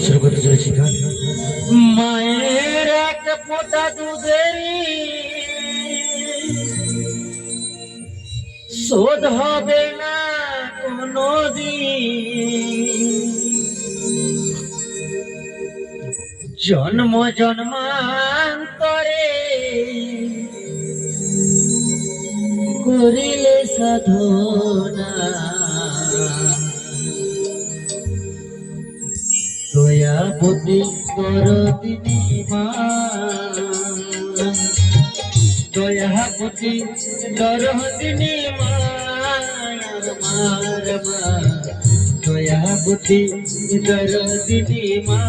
শুরু করতে চলেছি গান। মায়ের এক ফোঁটা দুধেরই শোধ হবে না কোনদিন, জন্ম জন্মান্তরে করিলে সাধনা, দয়াবতী করদিনী মা, দয়াবতী করদিনী মা, আমার মা, দয়াবতী করদিনী মা।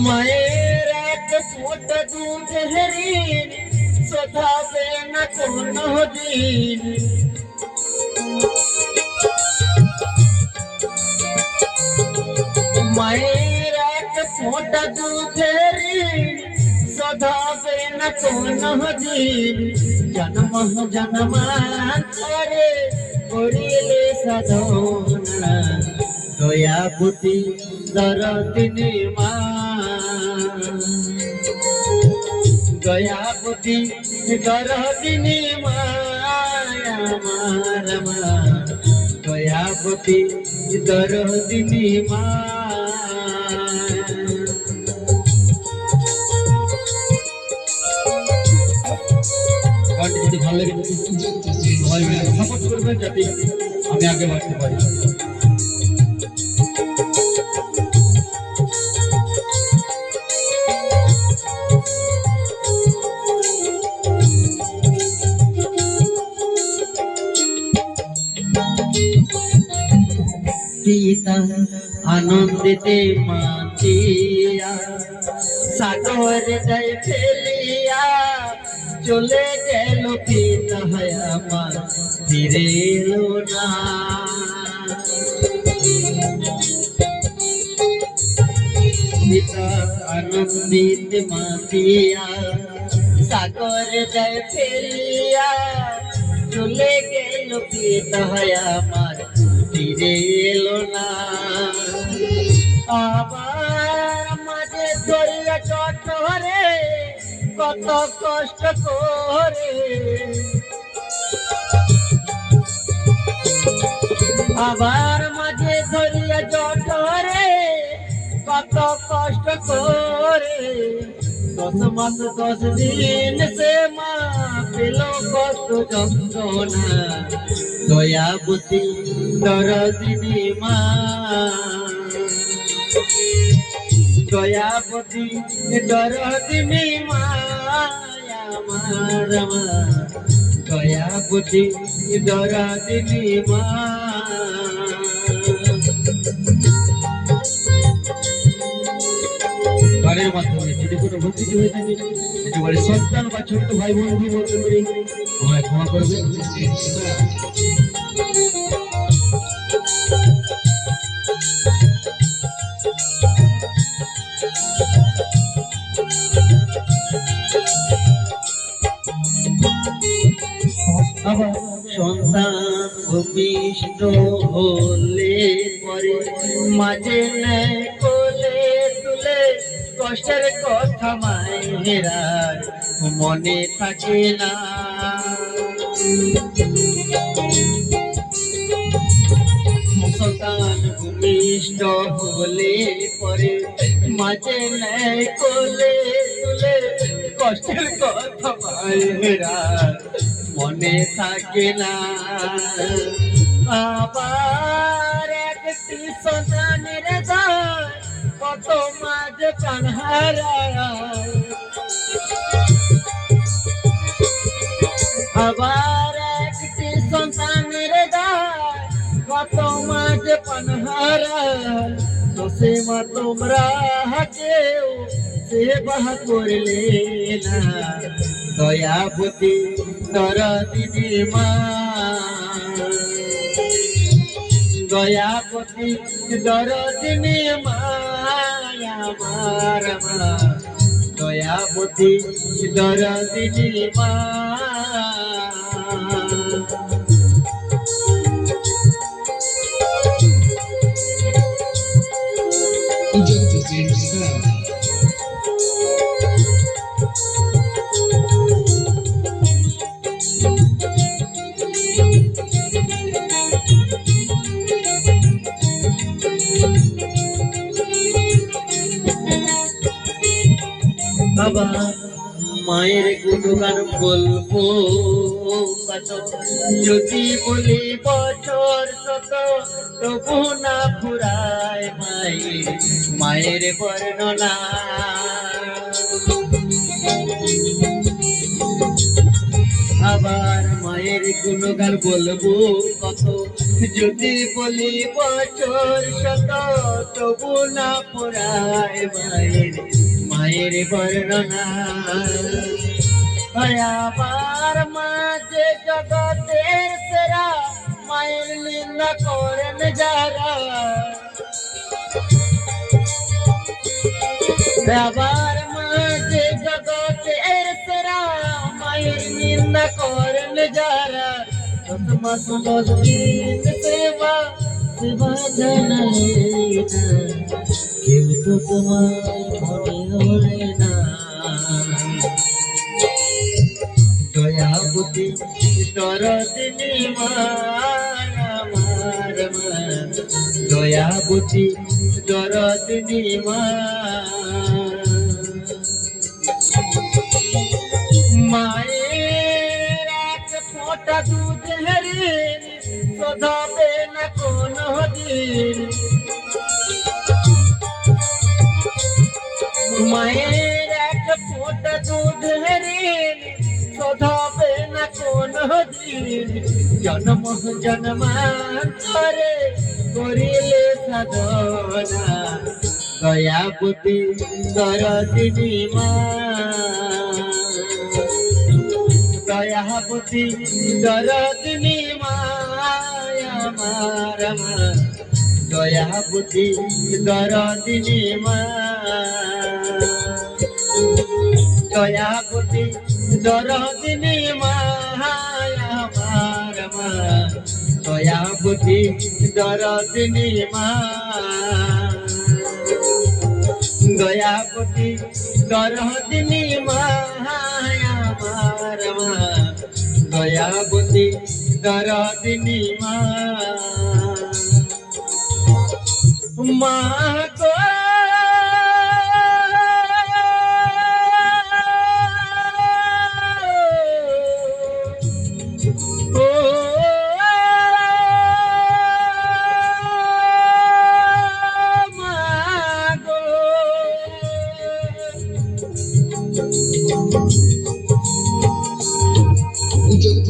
মায়ের এক ফোঁটা দুধের ঋণ শোধাবে না কোনো দিন, মায়ের এক ফোঁটা দুধের ঋণ শোধাবে না কোনো দিন, জন্ম জন্মান্তরে করিলে সাধনা, দয়াবতী দরদিনী মা, দয়াবতী দরদিনী মা, আমার মা, দয়াবতী দরদিনী মা। গানটি যদি ভালো লাগে সবাই মিলে সাপোর্ট করবেন যাতে আমি আগে বাড়তে পারি। পিতা আনন্দিতে মাতিয়া সাগর জয় ফেলিয়া চলে গেল, পিতা আমার ফিরে এলো না। পিতা আনন্দিত মাতিয়া সাগর জয় ফেলিয়া চলে গেল, পিতা আমার ফিরে এলো না। আবার মাঝে দরিয়া চটরে কত কষ্ট করে, আবার মাঝে দরিয়া চটরে কত কষ্ট করে, 10 মাস 10 দিন সে মা পেল কত যন্ত্রণা, দয়াবতী দরদিনী মা, দয়াবতী দরদিনী মা, আমার মা, দয়াবতী দরদিনী মা। গানের মাধ্যমে যদি কোনো ভক্তি হয়ে থাকে একেবারে সন্তান বা ছোট্ট ভাই বন্ধু বলতে পারি আমায় ক্ষমা করবে। আবার সন্তান ভূমিষ্ঠ হলে পরে মাঝে নেয় কোলে তুলে, কষ্টের কথা মায়েরা মনে থাকে না। সন্তান ভূমিষ্ঠ হলে পরে মাঝে নেয় কোলে তুলে, কষ্টের কথা মায়েরা মনে থাকে না। আবার একটি সন্তানের দায় কত মাঝে প্রাণ হারায়, আবার একটি সন্তানের দায় কত মাঝে প্রাণ হারায়, তো সে মা তোমরা কেউ সেবা করলে না, দয়াবতী দরদিনী মা, দয়াবতী দরদিনী মা, আমার মা, দয়াবতী দরদিনী মা। বাবা মায়ের গুণগান বলবো কত, যদি বলি বছর শত তবু না ফুরায় মায়ের বর্ণনা। আবার মায়ের গুণগান বলবো কত, যদি বলি বছর শত তবু না ফুরায় মায়ের বর্ণনা। আবার মাঝে জগতের সেরা মায়ের নিন্দা করেন যারা, আবার মাঝে জগতের সেরা মায়ের নিন্দা করেন যারা। 10 মাস 10 দিন সেবা সেবা জানালে না, কেউ তো তোমার মনে ধরে না। দয়াবতী দরদিনী মা আমার মা, দয়াবতী দরদিনী মা। মায়ের এক ফোঁটা দুধের শোধাবে না কোনো দিন, মায়ের এক ফোঁটা দুধের শোধাবে না কোনো দিন। জন্ম জন্মান্তরে করিলে সাধনা, দয়াবতী দরদিনী মা, দয়াবতী দরদিনী মা আমার মা, দয়াবতী দরদিনী মা, দয়াবতী দরদিনী মা আমার মা, দয়াবতী দরদিনী মা, দয়াবতী দরদিনী মা আমার মা, দয়াবতী দরদিনী মা। মা গো oh,